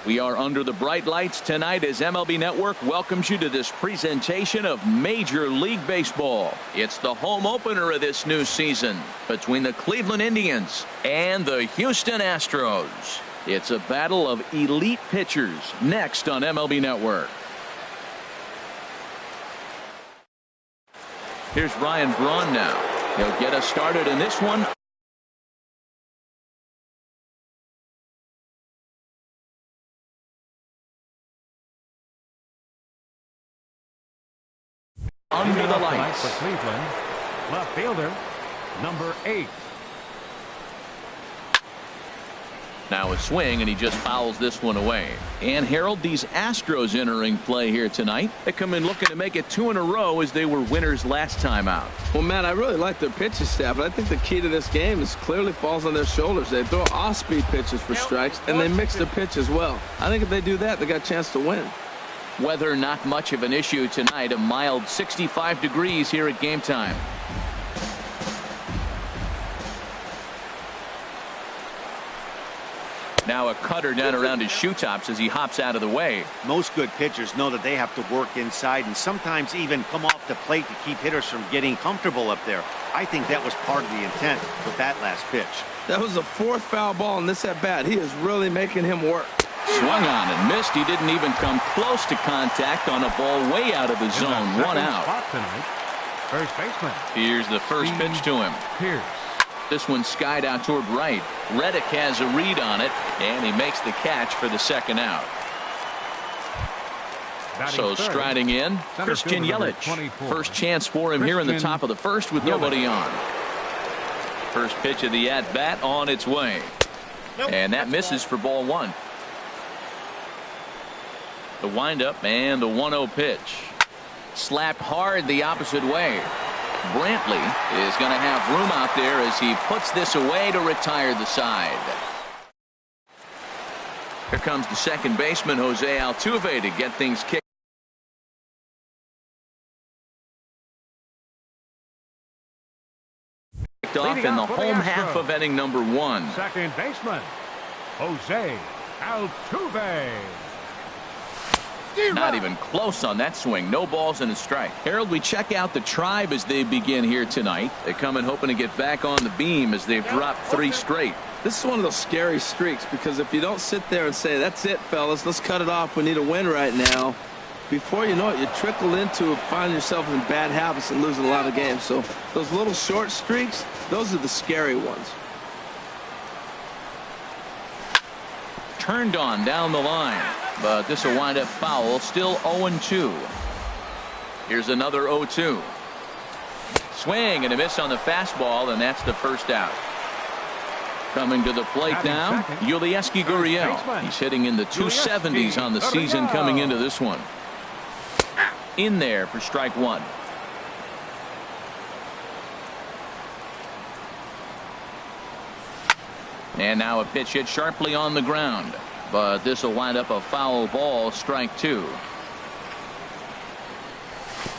We are under the bright lights tonight as MLB Network welcomes you to this presentation of Major League Baseball. It's the home opener of this new season between the Cleveland Indians and the Houston Astros. It's a battle of elite pitchers next on MLB Network. Here's Ryan Braun now. He'll get us started in this one. Under the lights for Cleveland, left fielder, number 8. Now a swing, and he just fouls this one away. And Harold, these Astros entering play here tonight. They come in looking to make it 2 in a row as they were winners last time out. Well, Matt, I really like their pitching staff, but I think the key to this game is clearly falls on their shoulders. They throw off-speed pitches for strikes, and they mix their pitch as well. I think if they do that, they got a chance to win. Weather not much of an issue tonight. A mild 65 degrees here at game time. Now a cutter down around his shoe tops as he hops out of the way. Most good pitchers know that they have to work inside and sometimes even come off the plate to keep hitters from getting comfortable up there. I think that was part of the intent with that last pitch. That was the 4th foul ball in this at-bat. He is really making him work. Swung on and missed. He didn't even come close to contact on a ball way out of the zone. 1 out. First baseman. Here's the first pitch to him. Pierce. This one skied out toward right. Reddick has a read on it, and he makes the catch for the 2nd out. So striding in, Christian Yelich. First chance for him here in the top of the 1st with nobody on. First pitch of the at-bat on its way. And that misses for ball 1. The windup and the 1-0 pitch. Slapped hard the opposite way. Brantley is going to have room out there as he puts this away to retire the side. Here comes the second baseman, Jose Altuve, to get things kicked off in the home half of inning number 1. Second baseman, Jose Altuve. Not even close on that swing. No balls and a strike. Harold, we check out the Tribe as they begin here tonight. They come in hoping to get back on the beam as they've dropped 3 straight. This is one of those scary streaks because if you don't sit there and say, that's it, fellas, let's cut it off, we need a win right now, before you know it, you trickle into finding yourself in bad habits and losing a lot of games. So those little short streaks, those are the scary ones. Turned on down the line, but this will wind up foul. Still 0-2. Here's another 0-2. Swing and a miss on the fastball, and that's the 1st out. Coming to the plate now, Yulieski Gurriel. He's hitting in the 270s on the season coming into this one. In there for strike 1. And now a pitch hit sharply on the ground, but this will wind up a foul ball, strike 2.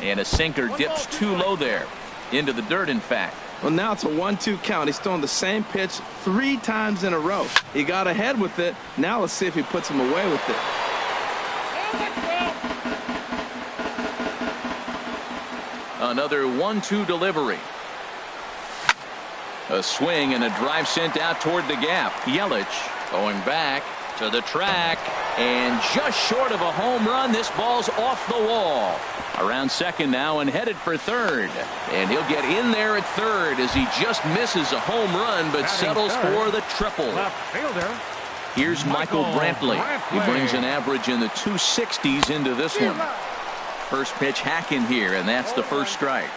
And a sinker dips too low there, into the dirt in fact. Well, now it's a 1-2 count. He's throwing the same pitch 3 times in a row. He got ahead with it. Now let's see if he puts him away with it. Another 1-2 delivery. A swing and a drive sent out toward the gap. Yelich going back to the track, and just short of a home run. This ball's off the wall. Around second now and headed for third. And he'll get in there at third as he just misses a home run but settles for the triple. Left fielder. Here's Michael Brantley. He brings an average in the 260s into this one. First pitch hacking here, and that's the first strike.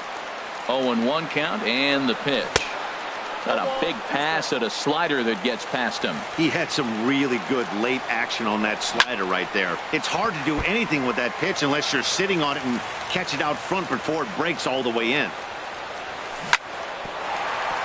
0-1 count and the pitch. Got a big pass at a slider that gets past him. He had some really good late action on that slider right there. It's hard to do anything with that pitch unless you're sitting on it and catch it out front before it breaks all the way in.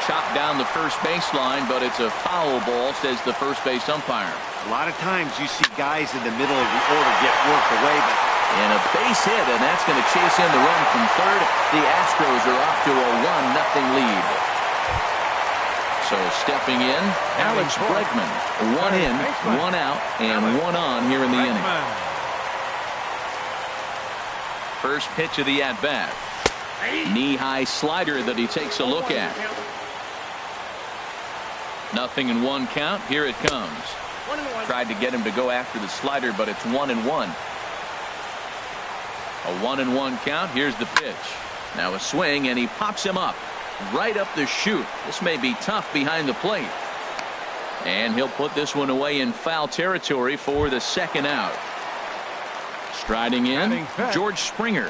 Chopped down the first baseline, but it's a foul ball, says the first base umpire. A lot of times you see guys in the middle of the order get worked away, but and a base hit, and that's going to chase in the run from third. The Astros are off to a 1-0 lead. So stepping in, Alex Bregman. 1 in, 1 out, and 1 on here in the inning. First pitch of the at-bat. Knee-high slider that he takes a look at. 0-1 count. Here it comes. Tried to get him to go after the slider, but it's 1-1. A 1-1 count. Here's the pitch. Now a swing, and he pops him up. Right up the chute. This may be tough behind the plate. And he'll put this one away in foul territory for the second out. Striding in, George Springer.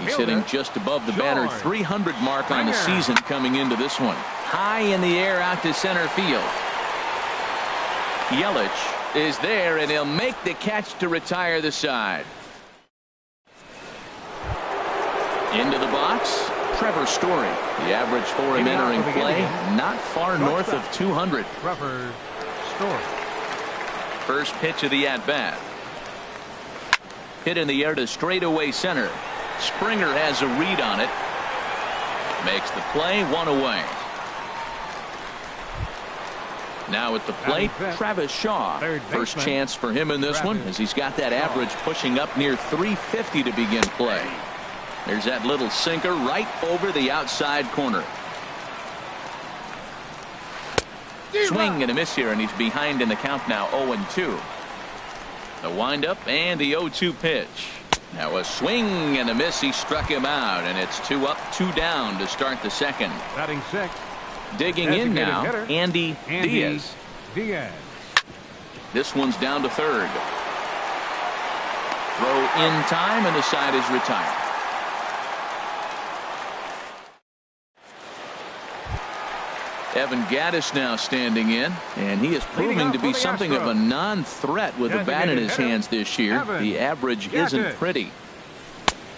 He's hitting just above the banner 300 mark on the season coming into this one. High in the air out to center field. Yelich is there, and he'll make the catch to retire the side. Into the box, Trevor Story. The average for him entering play, not far north of 200. Trevor Story. First pitch of the at-bat. Hit in the air to straightaway center. Springer has a read on it. Makes the play, 1 away. Now at the plate, Travis Shaw. First chance for him in this one, as he's got that average pushing up near 350 to begin play. There's that little sinker right over the outside corner. Swing and a miss here, and he's behind in the count now, 0-2. The windup and the 0-2 pitch. Now a swing and a miss. He struck him out, and it's 2 up, 2 down to start the second. Batting sixth. Digging in now, Andy Diaz. This one's down to third. Throw in time, and the side is retired. Evan Gattis now standing in, and he is proving to be something of a non-threat with the bat in his hands this year. The average isn't pretty.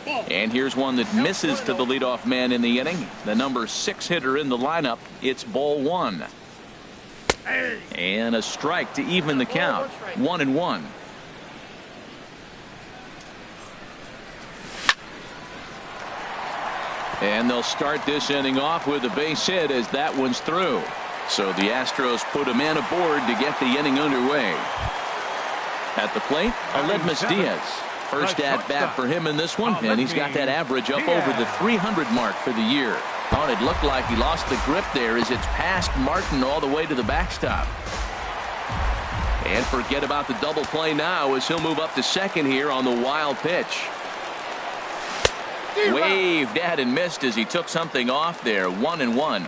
And here's one that misses to the leadoff man in the inning. The number 6 hitter in the lineup. It's ball 1. And a strike to even the count. 1-1. And they'll start this inning off with a base hit as that one's through. So the Astros put a man aboard to get the inning underway. At the plate, Aledmus Diaz. First at bat for him in this one, and he's got that average up over the 300 mark for the year. Oh, it looked like he lost the grip there as it's past Martin all the way to the backstop. And forget about the double play now as he'll move up to second here on the wild pitch. Waved at and missed as he took something off there. 1-1.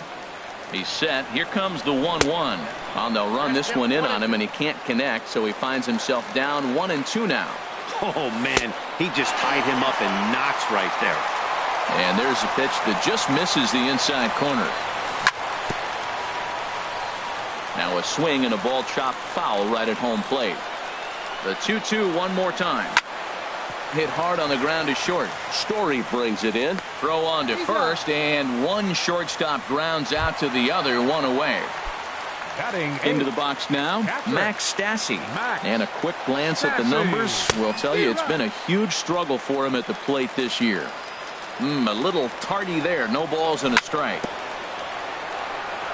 He's set. Here comes the 1-1. And they'll run this one in on him, and he can't connect, so he finds himself down 1-2 now. Oh, man, he just tied him up in knots right there. And there's a pitch that just misses the inside corner. Now a swing and a ball chopped foul right at home plate. The 2-2 one more time. Hit hard on the ground to short. Story brings it in. Throw on to first, and one shortstop grounds out to the other, 1 away. Into the box now, Max Stassi. And a quick glance at the numbers will tell you it's been a huge struggle for him at the plate this year. A little tardy there. No balls and a strike.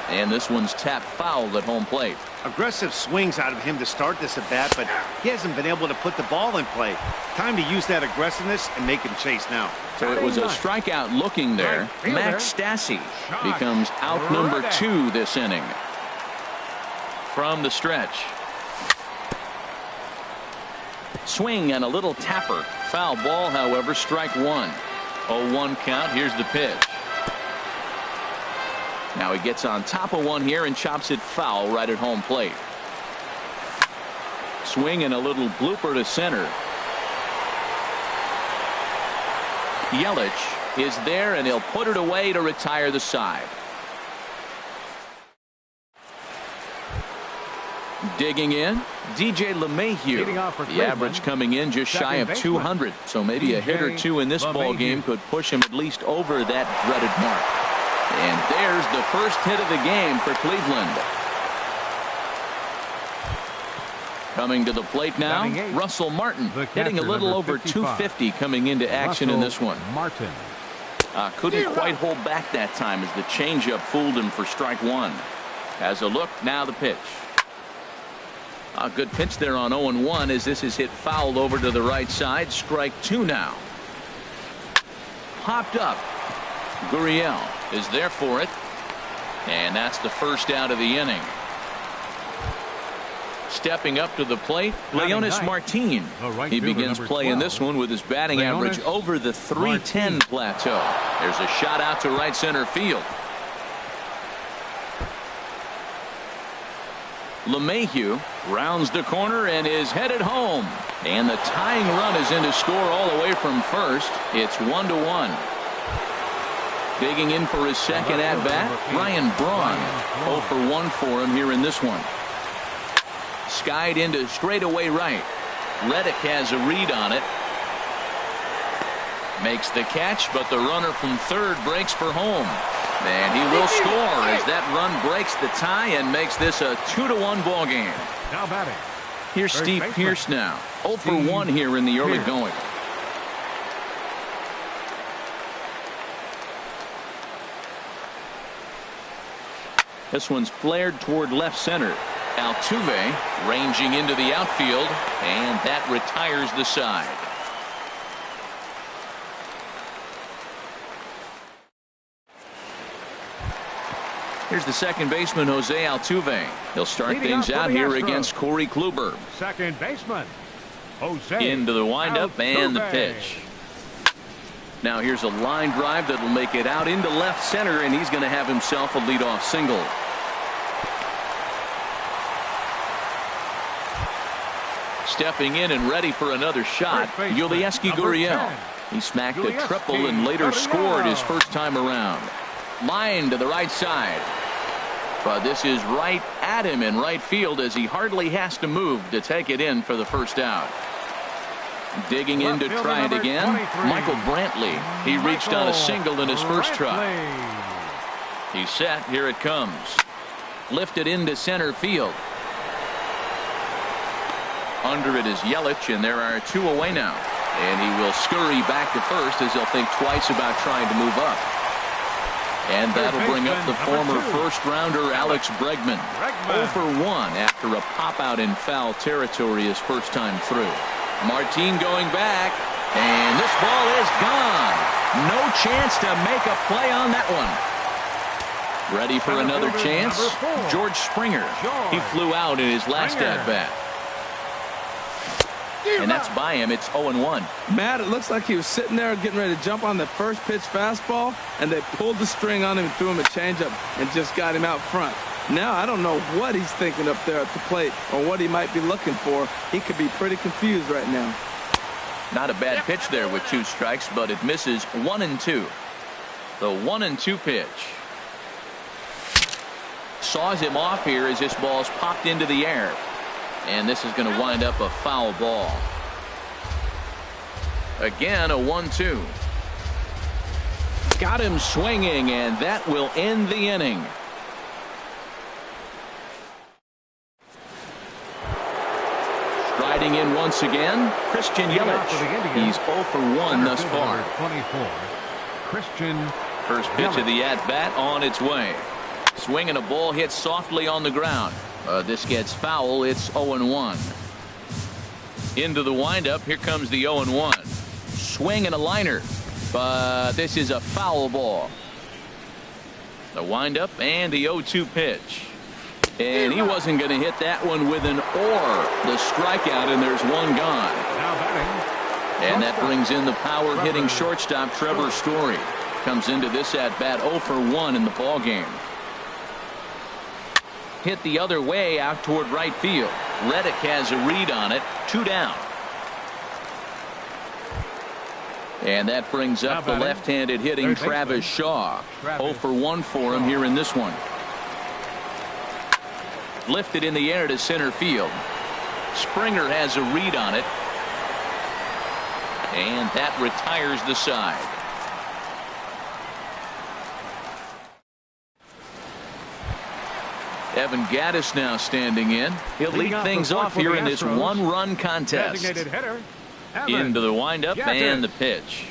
And this one's tapped foul at home plate. Aggressive swings out of him to start this at bat, but he hasn't been able to put the ball in play. Time to use that aggressiveness and make him chase now. So it was a strikeout looking there. Max Stassi becomes out number 2 this inning. From the stretch. Swing and a little tapper. Foul ball, however, strike 1. 0-1 count. Here's the pitch. Now he gets on top of one here and chops it foul right at home plate. Swing and a little blooper to center. Yelich is there, and he'll put it away to retire the side. Digging in, DJ LeMahieu. The average coming in just shy of 200, so maybe a hit or two in this ball game could push him at least over that dreaded mark. And there's the first hit of the game for Cleveland. Coming to the plate now, Russell Martin, hitting a little over 250 coming into action in this one. Couldn't quite hold back that time as the changeup fooled him for strike 1. Has a look. Now the pitch. A good pitch there on 0-1 as this is hit foul over to the right side. Strike 2 now. Popped up. Gurriel is there for it. And that's the first out of the inning. Stepping up to the plate, Leonis Martin. He begins play in this one with his batting average over the .310 plateau. There's a shot out to right center field. LeMahieu rounds the corner and is headed home. And the tying run is in to score all the way from first. It's 1-1. Digging in for his second at-bat, Ryan Braun. 0 for 1 for him here in this one. Skied into straightaway right. Reddick has a read on it. Makes the catch, but the runner from third breaks for home. And he will score as that run breaks the tie and makes this a 2-1 ball game. Now batting. Here's Steve Pearce now. 0 for 1 here in the early going. This one's flared toward left center. Altuve ranging into the outfield, and that retires the side. Here's the second baseman, Jose Altuve. He'll start things out here against Corey Kluber. Second baseman, Jose into the windup Altuve. and the pitch. Now here's a line drive that'll make it out into left center, and he's going to have himself a leadoff single. Stepping in and ready for another shot, Yulieski Gurriel. He smacked a triple and later scored his first time around. Line to the right side. But this is right at him in right field as he hardly has to move to take it in for the first out. Digging in to try it again, Michael Brantley. He reached on a single in his first try. He's set. Here it comes. Lifted into center field. Under it is Yelich, and there are 2 away now. And he will scurry back to first as he'll think twice about trying to move up. And that'll bring up the former first-rounder Alex Bregman. 0 for 1 after a pop-out in foul territory his first time through. Martin going back, and this ball is gone. No chance to make a play on that one. Ready for another chance? George Springer. He flew out in his last at-bat. And that's by him. It's 0-1. Matt, it looks like he was sitting there getting ready to jump on the first pitch fastball, and they pulled the string on him and threw him a changeup and just got him out front. Now I don't know what he's thinking up there at the plate or what he might be looking for. He could be pretty confused right now. Not a bad pitch there with 2 strikes, but it misses 1-2. The 1-2 pitch. Saws him off here as this ball's popped into the air. And this is going to wind up a foul ball. Again, a 1-2. Got him swinging, and that will end the inning. Striding in once again, Christian Yelich. He's 0 for 1 thus far. 24. Christian. First pitch of the at-bat on its way. Swinging a ball hit softly on the ground. This gets foul. It's 0-1. Into the windup. Here comes the 0-1. Swing and a liner. But this is a foul ball. The windup and the 0-2 pitch. And he wasn't going to hit that one with an or. The strikeout, and there's one gone. Now batting. And that brings in the power-hitting shortstop Trevor Story. Comes into this at-bat 0 for 1 in the ball game. Hit the other way out toward right field. Reddick has a read on it. 2 down. And that brings up the left-handed hitting Travis Shaw. 0 for 1 for him here in this one. Lifted in the air to center field. Springer has a read on it. And that retires the side. Evan Gattis now standing in. He'll lead things off here in this 1-run contest. Into the windup and the pitch.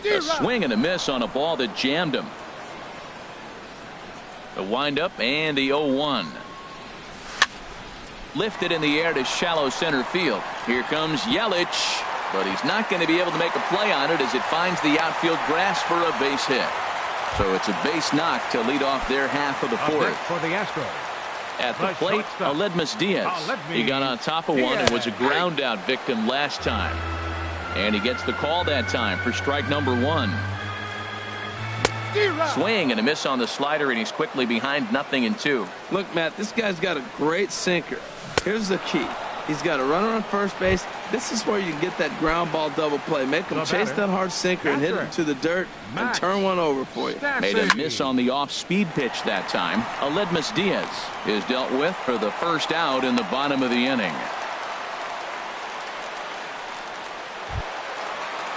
A swing and a miss on a ball that jammed him. The windup and the 0-1. Lifted in the air to shallow center field. Here comes Yelich, but he's not going to be able to make a play on it as it finds the outfield grass for a base hit. So it's a base knock to lead off their half of the fourth. For the Astros. At the plate, Aledmus Diaz. He got on top of one and was a ground out victim last time. And he gets the call that time for strike number 1. Swing and a miss on the slider, and he's quickly behind 0-2. Look, Matt, this guy's got a great sinker. Here's the key. He's got a runner on first base. This is where you can get that ground ball double play. Make him chase that hard sinker and hit it to the dirt and turn one over for you. Made a miss on the off-speed pitch that time. Aledmus Diaz is dealt with for the first out in the bottom of the inning.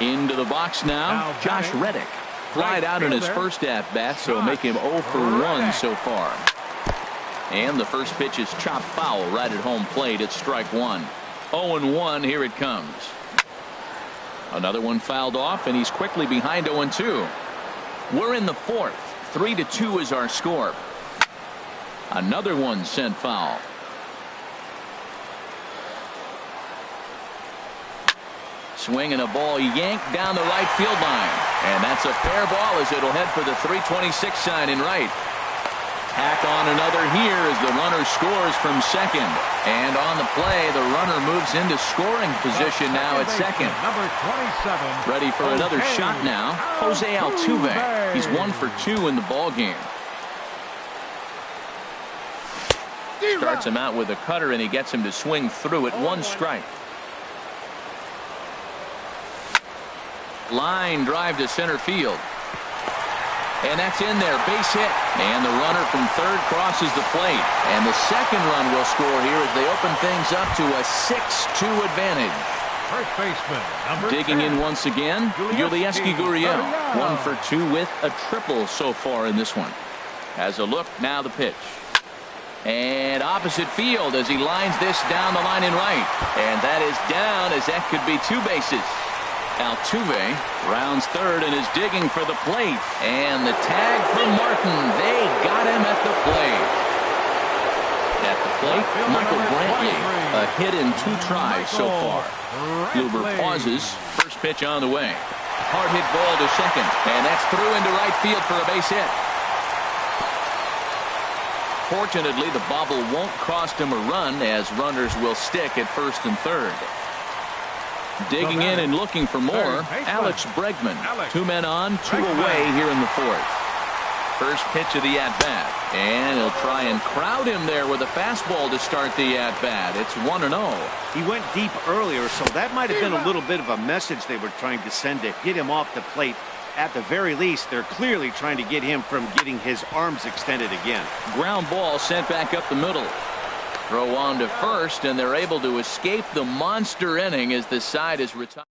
Into the box now, Josh Reddick. Flied out in his first at-bat, so make him 0 for 1 so far. And the first pitch is chopped foul right at home plate. It's strike 1. 0-1. Here it comes. Another one fouled off, and he's quickly behind 0-2. We're in the fourth. 3-2 is our score. Another one sent foul. Swing and a ball yanked down the right field line. And that's a fair ball as it'll head for the 326 sign in right. Tack on another here as the runner scores from second. And on the play, the runner moves into scoring position now at second. Number 27. Ready for another shot now. Jose Altuve. He's 1 for 2 in the ball game. Starts him out with a cutter, and he gets him to swing through it. 1 strike. Line drive to center field. And that's in there. Base hit. And the runner from third crosses the plate. And the second run will score here as they open things up to a 6-2 advantage. First baseman, number Digging 10. in once again, Yulieski Gurriel. 1 for 2 with a triple so far in this one. As a look, now the pitch. And opposite field as he lines this down the line in right. And that is down as that could be 2 bases. Altuve rounds third and is digging for the plate. And the tag for Martin. They got him at the plate. At the plate, Michael Brantley. A hit in 2 tries so far. Kluber pauses. First pitch on the way. Hard hit ball to second. And that's through into right field for a base hit. Fortunately, the bobble won't cost him a run as runners will stick at first and third. Digging in and looking for more, Alex Bregman. 2 men on, 2 away here in the fourth. First pitch of the at-bat. And he'll try and crowd him there with a fastball to start the at-bat. It's 1-0. He went deep earlier, so that might have been a little bit of a message they were trying to send to get him off the plate. At the very least, they're clearly trying to get him from getting his arms extended again. Ground ball sent back up the middle. Throw on to first, and they're able to escape the monster inning as the side is retired.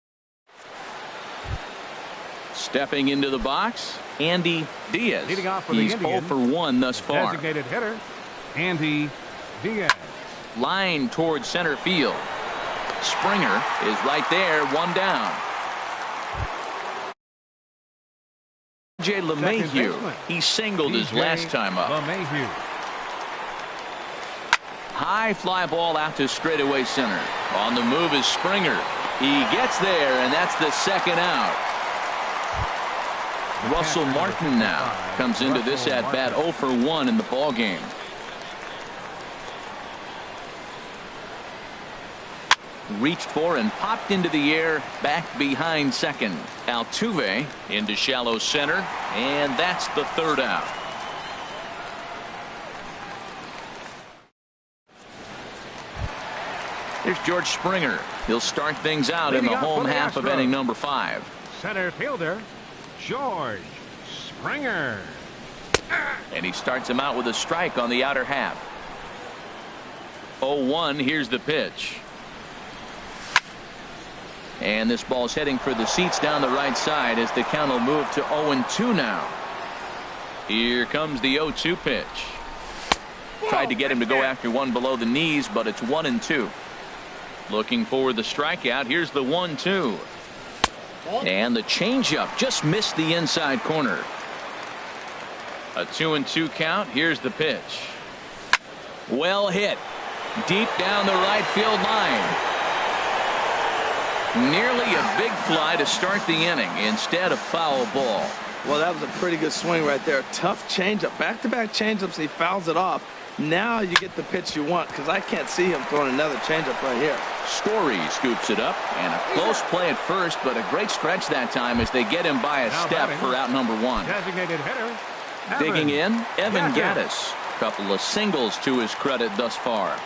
Stepping into the box, Andy Diaz. Leading off for He's the Indians, 0 for 1 thus far. Designated hitter, Andy Diaz. Line towards center field. Springer is right there, 1 down. J. LeMahieu. He singled his last time up. LeMahieu. High fly ball out to straightaway center. On the move is Springer. He gets there, and that's the second out. Russell Martin now comes into this at-bat 0 for 1 in the ball game. Reached for and popped into the air back behind second. Altuve into shallow center, and that's the third out. Here's George Springer. He'll start things out in the home half of inning number 5. Center fielder, George Springer. And he starts him out with a strike on the outer half. 0-1. Here's the pitch. And this ball's heading for the seats down the right side as the count will move to 0-2 now. Here comes the 0-2 pitch. Tried to get him to go after one below the knees, but it's 1-2. Looking for the strikeout. Here's the 1-2. And the changeup just missed the inside corner. A 2-2 count. Here's the pitch. Well hit. Deep down the right field line. Nearly a big fly to start the inning. Instead, a foul ball. Well, that was a pretty good swing right there. Tough changeup. Back-to-back changeups. He fouls it off. Now you get the pitch you want, because I can't see him throwing another changeup right here. Story scoops it up, and a close play at first, but a great stretch that time as they get him by a step for out number one. Designated hitter. Digging in, Evan Gaddis. Gaddis. Couple of singles to his credit thus far.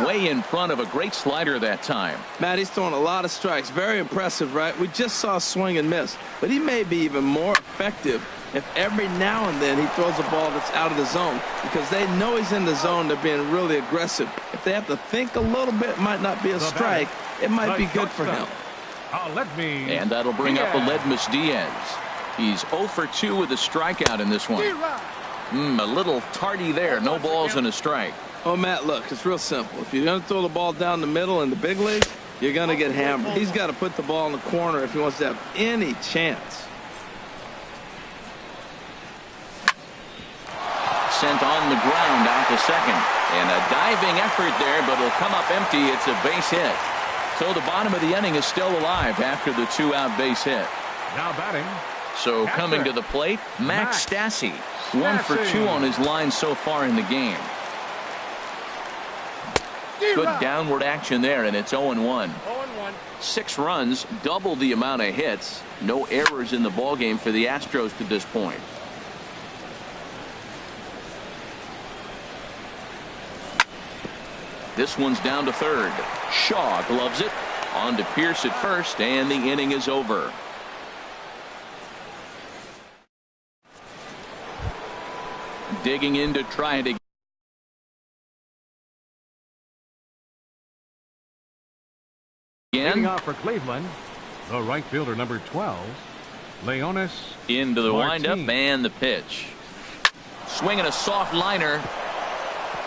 Way in front of a great slider that time. Matt, he's throwing a lot of strikes. Very impressive, right? We just saw a swing and miss, but he may be even more effective if every now and then he throws a ball that's out of the zone, because they know he's in the zone. They're being really aggressive. If they have to think a little bit, it might not be a strike. It might be good for him. And that'll bring up Aledmus Diaz. He's 0 for 2 with a strikeout in this one. A little tardy there. No balls and a strike. Oh, Matt, look, it's real simple. If you're going to throw the ball down the middle in the big leagues, you're going to get hammered. He's got to put the ball in the corner if he wants to have any chance. Sent on the ground out to second. And a diving effort there, but it'll come up empty. It's a base hit. So the bottom of the inning is still alive after the 2-out base hit. Now batting. So coming to the plate, Max Stassi. 1 for 2 on his line so far in the game. Good downward action there, and it's 0-1. 6 runs, double the amount of hits. No errors in the ballgame for the Astros to this point. This one's down to third. Shaw gloves it. On to Pierce at first, and the inning is over. Digging in to try it again. Leading off for Cleveland, the right fielder, number 12, Leonis. Into the Martin. windup and the pitch. Swinging a soft liner.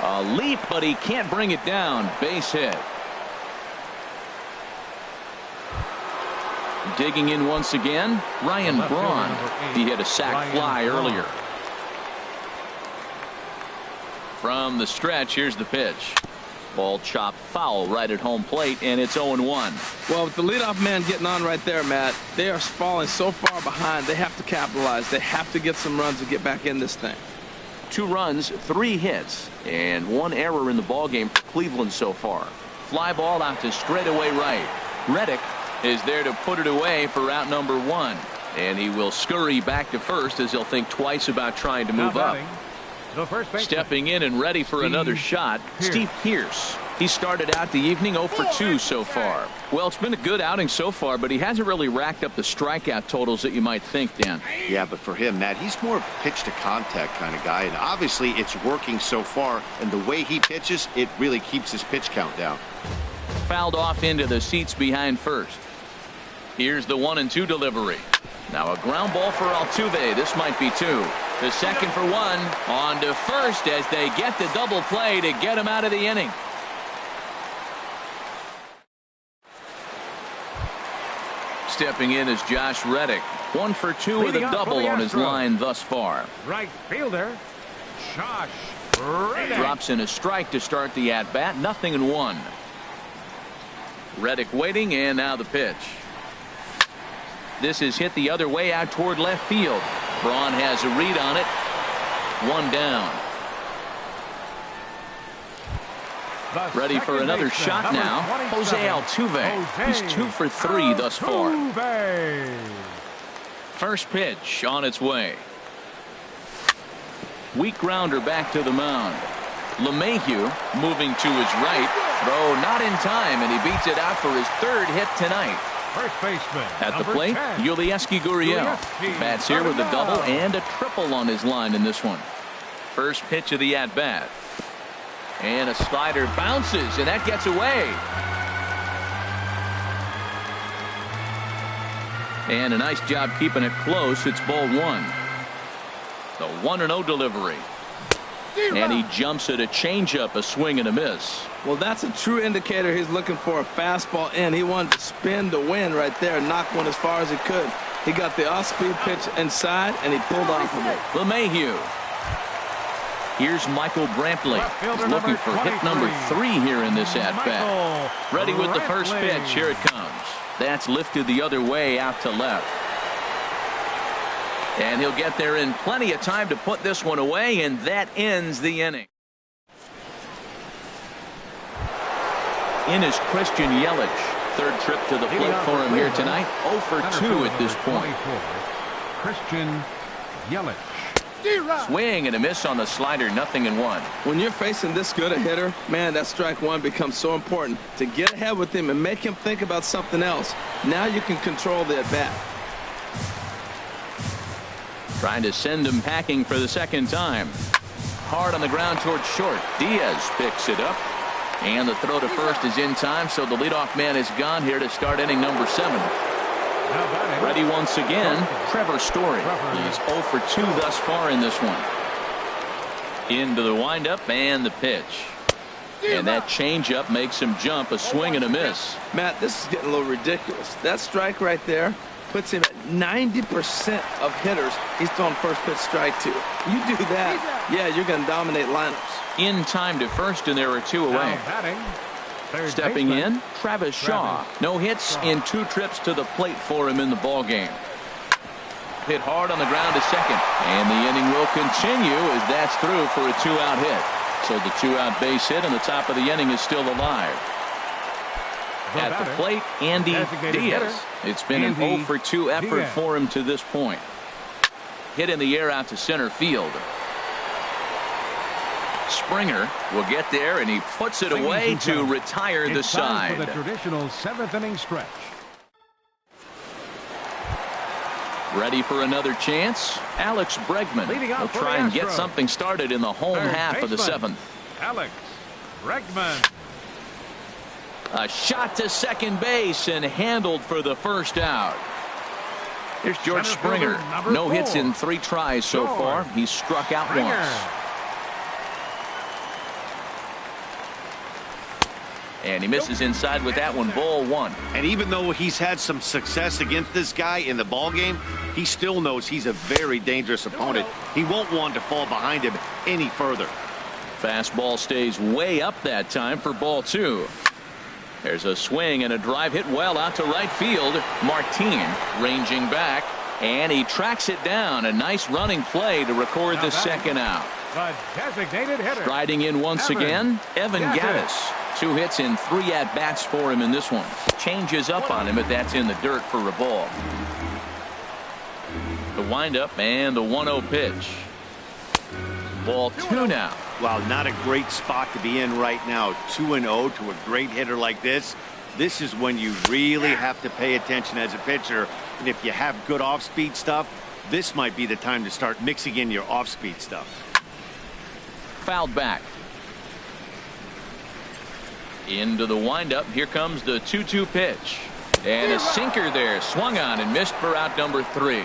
A leap, but he can't bring it down. Base hit. Digging in once again, Ryan Braun. He hit a sac fly earlier. From the stretch, here's the pitch. Ball chopped foul right at home plate, and it's 0-1. Well, with the leadoff man getting on right there, Matt, they are falling so far behind. They have to capitalize. They have to get some runs and get back in this thing. 2 runs, 3 hits, and 1 error in the ballgame for Cleveland so far. Fly ball out to straightaway right. Reddick is there to put it away for out number 1. And he will scurry back to first as he'll think twice about trying to move up. Stepping in and ready for another shot, Steve Pierce. He started out the evening 0 for 2 so far. Well, it's been a good outing so far, but he hasn't really racked up the strikeout totals that you might think, Dan. Yeah, but for him, Matt, he's more of a pitch to contact kind of guy, and obviously it's working so far, and the way he pitches, it really keeps his pitch count down. Fouled off into the seats behind first. Here's the 1-2 delivery. Now a ground ball for Altuve. This might be 2. The second for 1. On to first as they get the double play to get him out of the inning. Stepping in is Josh Reddick. 1 for 2 with a double on his line thus far. Right fielder, Josh Reddick. Drops in a strike to start the at-bat. 0-1. Reddick waiting, and now the pitch. This is hit the other way out toward left field. Braun has a read on it. 1 down. Ready for another shot now. Jose Altuve. He's 2 for 3 thus far. First pitch on its way. Weak grounder back to the mound. LeMahieu moving to his right. Throw not in time, and he beats it out for his 3rd hit tonight. First baseman at the plate, Yulieski Gurriel. Bats here with a double and a triple on his line in this one. First pitch of the at-bat. And a slider bounces, and that gets away. And a nice job keeping it close. It's ball 1. The 1-0 delivery. And he jumps at a changeup, a swing and a miss. Well, that's a true indicator he's looking for a fastball in. He wanted to spin to win right there and knock one as far as he could. He got the off-speed pitch inside, and he pulled off of it. LeMahieu. Here's Michael Brantley. He's looking for hit number 3 here in this at-bat. Ready with the first pitch. Here it comes. That's lifted the other way out to left. And he'll get there in plenty of time to put this one away, and that ends the inning. In is Christian Yelich. Third trip to the plate for him here tonight. 0 for 2 at this point. Christian Yelich. Swing and a miss on the slider, 0-1. When you're facing this good a hitter, man, that strike one becomes so important. To get ahead with him and make him think about something else. Now you can control the at-bat. Trying to send him packing for the second time. Hard on the ground towards short. Diaz picks it up. And the throw to first is in time, so the leadoff man is gone here to start inning number 7. Ready once again, Trevor Story. He's 0 for 2 thus far in this one. Into the windup and the pitch. And that changeup makes him jump. A swing and a miss. Matt, this is getting a little ridiculous. That strike right there puts him at 90% of hitters he's throwing first pitch strike to. You do that, yeah, you're going to dominate lineups. In time to first, and there are 2 away. Stepping in, Travis Shaw. No hits in 2 trips to the plate for him in the ball game. Hit hard on the ground to second, and the inning will continue as that's through for a 2-out hit. So the 2-out base hit on the top of the inning is still alive. At the plate, Andy Diaz. It's been an 0 for 2 effort for him to this point. Hit in the air out to center field. Springer will get there, and he puts it away to retire the side. For the traditional 7th inning stretch. Ready for another chance? Alex Bregman will try and get something started in the home half of the 7th. Alex Bregman. A shot to second base and handled for the first out. Here's George Springer. No hits in 3 tries so far. He's struck out once. And he misses inside with that one. Ball 1. And even though he's had some success against this guy in the ball game, he still knows he's a very dangerous opponent. He won't want to fall behind him any further. Fastball stays way up that time for ball 2. There's a swing and a drive hit well out to right field. Martin ranging back, and he tracks it down. A nice running play to record the second out. The designated hitter. Striding in once again, Evan Gattis. 2 hits in 3 at-bats for him in this one. Changes up on him, but that's in the dirt for a ball. The windup and the 1-0 pitch. Ball 2 now. Wow, not a great spot to be in right now. 2-0 to a great hitter like this. This is when you really have to pay attention as a pitcher. And if you have good off-speed stuff, this might be the time to start mixing in your off-speed stuff. Fouled back. Into the windup. Here comes the 2-2 pitch. And a sinker there. Swung on and missed for out number 3.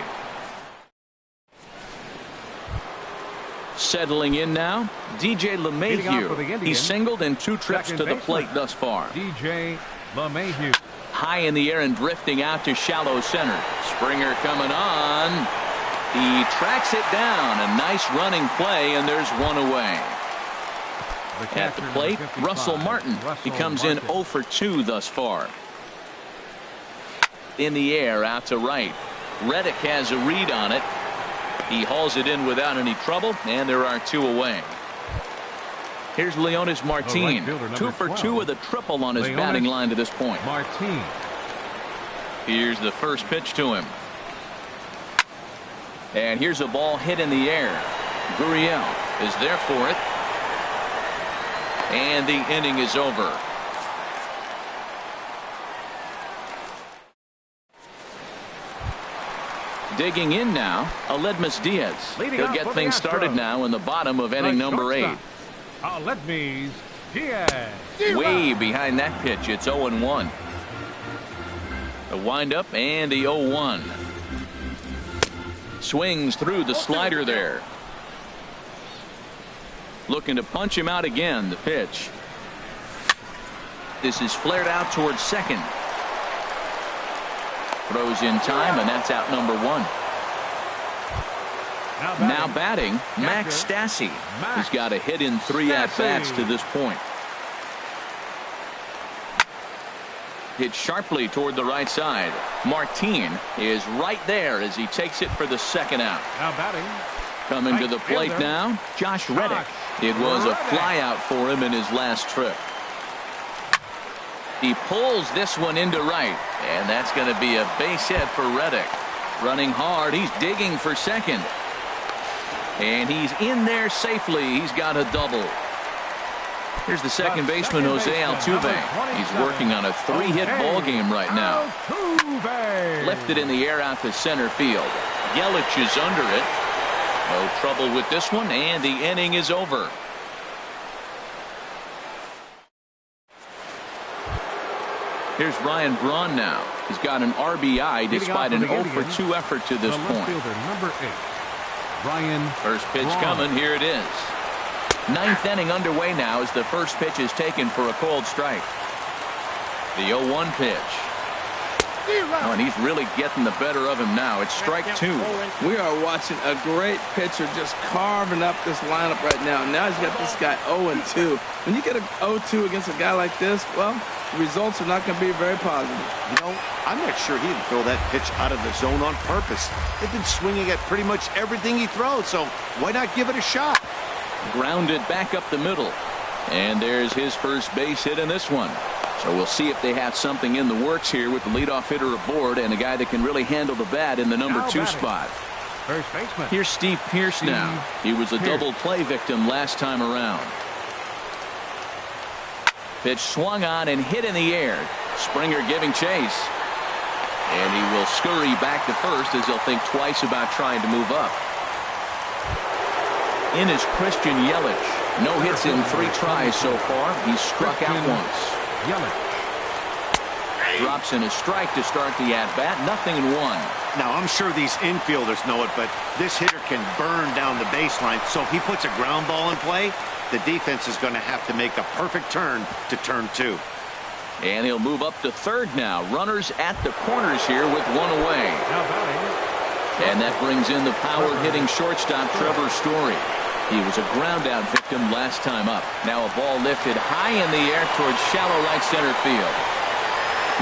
Settling in now, DJ LeMahieu. He's singled in 2 trips to the plate thus far. DJ LeMahieu. High in the air and drifting out to shallow center. Springer coming on. He tracks it down. A nice running play, and there's 1 away. At the plate, Russell Martin. He comes in 0 for 2 thus far. In the air out to right. Reddick has a read on it. He hauls it in without any trouble, and there are 2 away. Here's Leonis Martin. 2 for 2 with a triple on his batting line to this point. Martin. Here's the first pitch to him. And here's a ball hit in the air. Gurriel is there for it. And the inning is over. Digging in now, Aledmus Diaz. He'll get things started now in the bottom of inning number 8. Aledmus Diaz. Way behind that pitch. It's 0-1. A windup and the 0-1. Swings through the slider there. Looking to punch him out again. The pitch. This is flared out towards second. Throws in time, and that's out number 1. Now batting, Max Stassi. He's got a hit in 3 at-bats to this point. Hit sharply toward the right side. Martin is right there as he takes it for the 2nd out. Now batting. Coming to the plate now, Josh Reddick. It was a flyout for him in his last trip. He pulls this one into right, and that's going to be a base hit for Reddick. Running hard, he's digging for second. And he's in there safely. He's got a double. Here's the second baseman, Jose Altuve. He's working on a 3-hit ball game right now. Lifted in the air out to center field. Yelich is under it. No trouble with this one, and the inning is over. Here's Ryan Braun now. He's got an RBI despite an 0-for-2 effort to this point. Number 8, Ryan. First pitch coming. Here it is. 9th inning underway now as the first pitch is taken for a called strike. The 0-1 pitch. Oh, and he's really getting the better of him now. It's strike 2. We are watching a great pitcher just carving up this lineup right now. Now he's got this guy 0-2. When you get a 0-2 against a guy like this, well, the results are not going to be very positive. You know, I'm not sure he didn't throw that pitch out of the zone on purpose. They've been swinging at pretty much everything he throws, so why not give it a shot? Grounded back up the middle. And there's his first base hit in this one. So we'll see if they have something in the works here with the leadoff hitter aboard and a guy that can really handle the bat in the number 2 spot. First baseman. Here's Steve Pearce now. He was a double play victim last time around. Pitch swung on and hit in the air. Springer giving chase. And he will scurry back to first as he'll think twice about trying to move up. In is Christian Yelich. No hits in 3 tries so far. He's struck out once. Yelich. Drops in a strike to start the at-bat. 0-1. Now, I'm sure these infielders know it, but this hitter can burn down the baseline. So if he puts a ground ball in play, the defense is going to have to make a perfect turn to turn 2. And he'll move up to third now. Runners at the corners here with 1 away. And that brings in the power-hitting shortstop Trevor Story. He was a ground-out victim last time up. Now a ball lifted high in the air towards shallow right center field.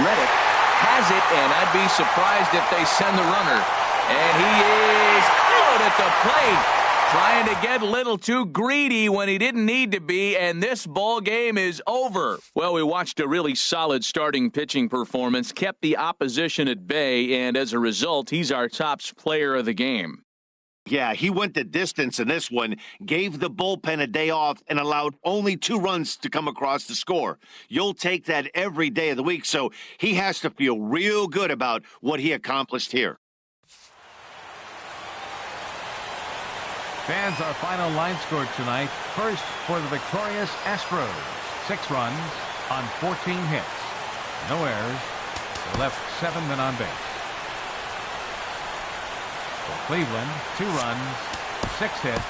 Reddick has it, and I'd be surprised if they send the runner. And he is out at the plate, trying to get a little too greedy when he didn't need to be, and this ball game is over. Well, we watched a really solid starting pitching performance, kept the opposition at bay, and as a result, he's our top player of the game. Yeah, he went the distance in this one, gave the bullpen a day off, and allowed only 2 runs to come across the score. You'll take that every day of the week, so he has to feel real good about what he accomplished here. Fans, our final line score tonight. First for the victorious Astros. 6 runs on 14 hits. No errors. They left 7 men on base. For Cleveland, 2 runs, 6 hits,